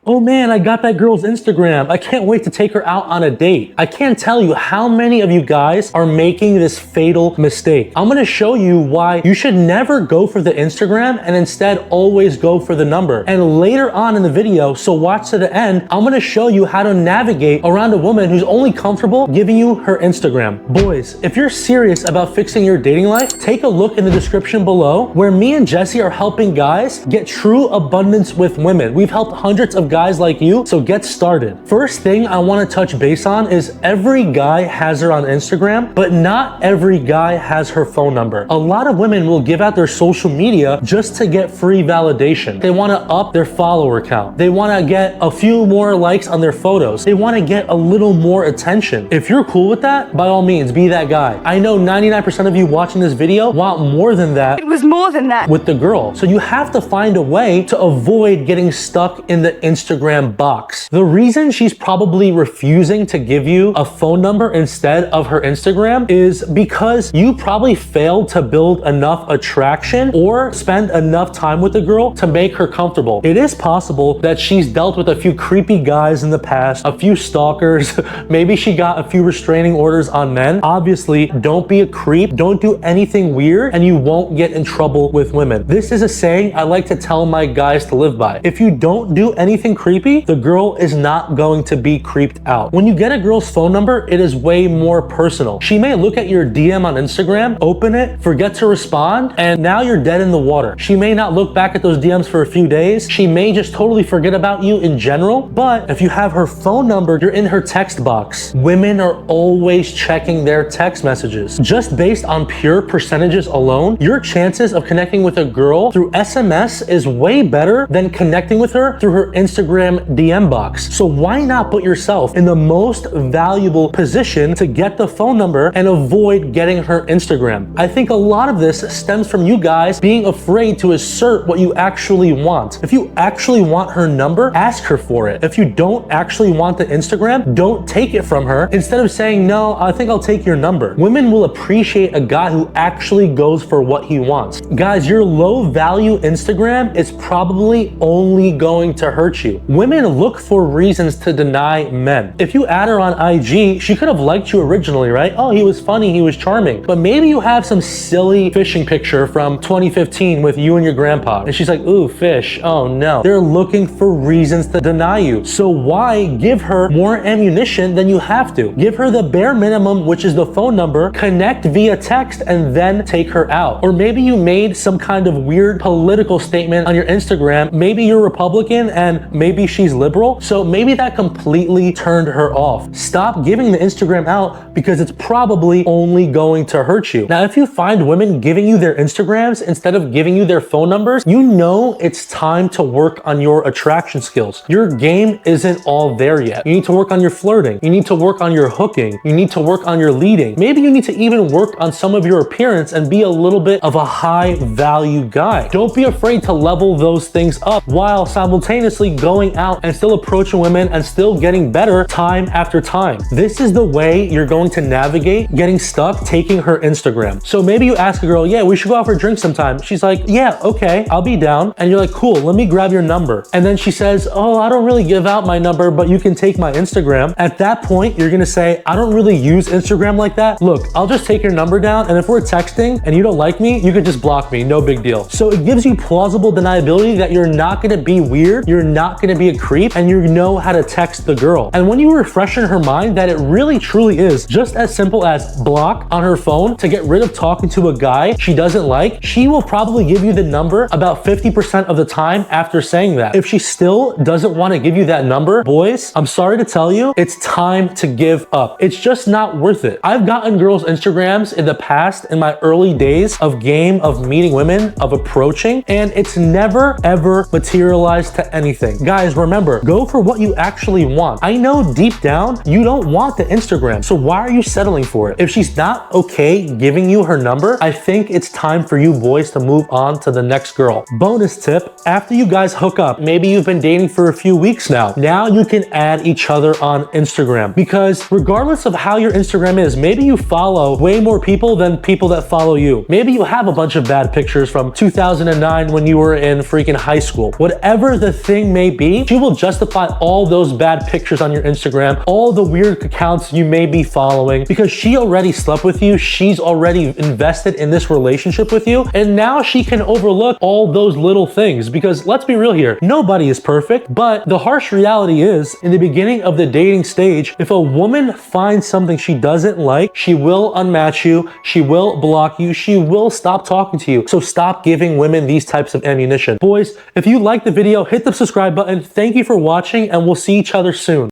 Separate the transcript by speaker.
Speaker 1: oh man, I got that girl's Instagram. I can't wait to take her out on a date. I can't tell you how many of you guys are making this fatal mistake. I'm gonna show you why you should never go for the Instagram and instead always go for the number. And later on in the video, so watch to the end, I'm gonna show you how to navigate around a woman who's only comfortable giving you her Instagram. Boys, if you're serious about fixing your dating life, take a look in the description below where me and Jesse are helping guys get true abundance with women. We've helped hundreds of guys like you, so get started. First thing I want to touch base on is every guy has her on Instagram, but not every guy has her phone number. A lot of women will give out their social media just to get free validation. They want to up their follower count. They want to get a few more likes on their photos. They want to get a little more attention. If you're cool with that, by all means, be that guy. I know 99% of you watching this video want more than that.
Speaker 2: It was more than that.
Speaker 1: With the girl. So you have to find a way to avoid getting stuck in the Instagram box. The reason she's probably refusing to give you a phone number instead of her Instagram is because you probably failed to build enough attraction or spend enough time with the girl to make her comfortable. It is possible that she's dealt with a few creepy guys in the past, a few stalkers, maybe she got a few restraining orders on men. Obviously, don't be a creep, don't do anything weird, and you won't get in trouble with women. This is a saying I like to tell my guys to live by. If you don't do anything creepy, the girl is not going to be creeped out. When you get a girl's phone number, it is way more personal. She may look at your DM on Instagram, open it, forget to respond, and now you're dead in the water. She may not look back at those DMs for a few days. She may just totally forget about you in general, but if you have her phone number, you're in her text box. Women are always checking their text messages. Just based on pure percentages alone, your chances of connecting with a girl through SMS is way better than connecting with her through her Instagram DM box. So why not put yourself in the most valuable position to get the phone number and avoid getting her Instagram? I think a lot of this stems from you guys being afraid to assert what you actually want. If you actually want her number, ask her for it. If you don't actually want the Instagram, don't take it from her. Instead of saying, no, I think I'll take your number. Women will appreciate a guy who actually goes for what he wants. Guys, your low value Instagram is probably only going to hurt you. Women look for reasons to deny men. If you add her on IG, she could have liked you originally, right? Oh, he was funny, he was charming. But maybe you have some silly fishing picture from 2015 with you and your grandpa. And she's like, ooh, fish, oh no. They're looking for reasons to deny you. So why give her more ammunition than you have to? Give her the bare minimum, which is the phone number, connect via text, and then take her out. Or maybe you made some kind of weird political statement on your Instagram. Maybe you're Republican and maybe she's liberal. So maybe that completely turned her off. Stop giving the Instagram out because it's probably only going to hurt you. Now, if you find women giving you their Instagrams instead of giving you their phone numbers, you know it's time to work on your attraction skills. Your game isn't all there yet. You need to work on your flirting. You need to work on your hooking. You need to work on your leading. Maybe you need to even work on some of your appearance and be a little bit of a high value guy. Don't be afraid to level those things up while simultaneously going out and still approaching women and still getting better time after time. This is the way you're going to navigate getting stuck taking her Instagram. So maybe you ask a girl, yeah, we should go out for a drink sometime. She's like, yeah, okay, I'll be down. And you're like, cool, let me grab your number. And then she says, oh, I don't really give out my number, but you can take my Instagram. At that point, you're gonna say, I don't really use Instagram like that. Look, I'll just take your number down, and if we're texting and you don't like me, you can just block me, no big deal. So it gives you plausible deniability that you're not gonna be weird, you're not gonna be a creep, and you know how to text the girl. And when you refresh in her mind that it really truly is just as simple as block on her phone to get rid of talking to a guy she doesn't like, she will probably give you the number about 50% of the time after saying that. If she still doesn't want to give you that number, boys, I'm sorry to tell you, it's time to give up. It's just not worth it. I've gotten girls' Instagrams in the past, in my early days of game, of meeting women, of approaching, and it's never ever materialized to anything. Guys, remember, go for what you actually want. I know deep down you don't want the Instagram, so why are you settling for it? If she's not okay giving you her number, I think it's time for you boys to move on to the next girl. Bonus tip, after you guys hook up, maybe you've been dating for a few weeks now you can add each other on Instagram, because regardless of how your Instagram is, maybe you follow way more people than people that follow you. Maybe you have a bunch of bad pictures from 2009 when you were in freaking high school. Whatever the thing may be, she will justify all those bad pictures on your Instagram, all the weird accounts you may be following, because she already slept with you. She's already invested in this relationship with you. And now she can overlook all those little things, because let's be real here. Nobody is perfect, but the harsh reality is in the beginning of the dating stage, if a woman finds something she doesn't like, she will unmatch you. She will block you. She will stop talking to you. So stop giving women these types of ammunition. Boys, if you liked the video, hit the subscribe button. Thank you for watching, and we'll see each other soon.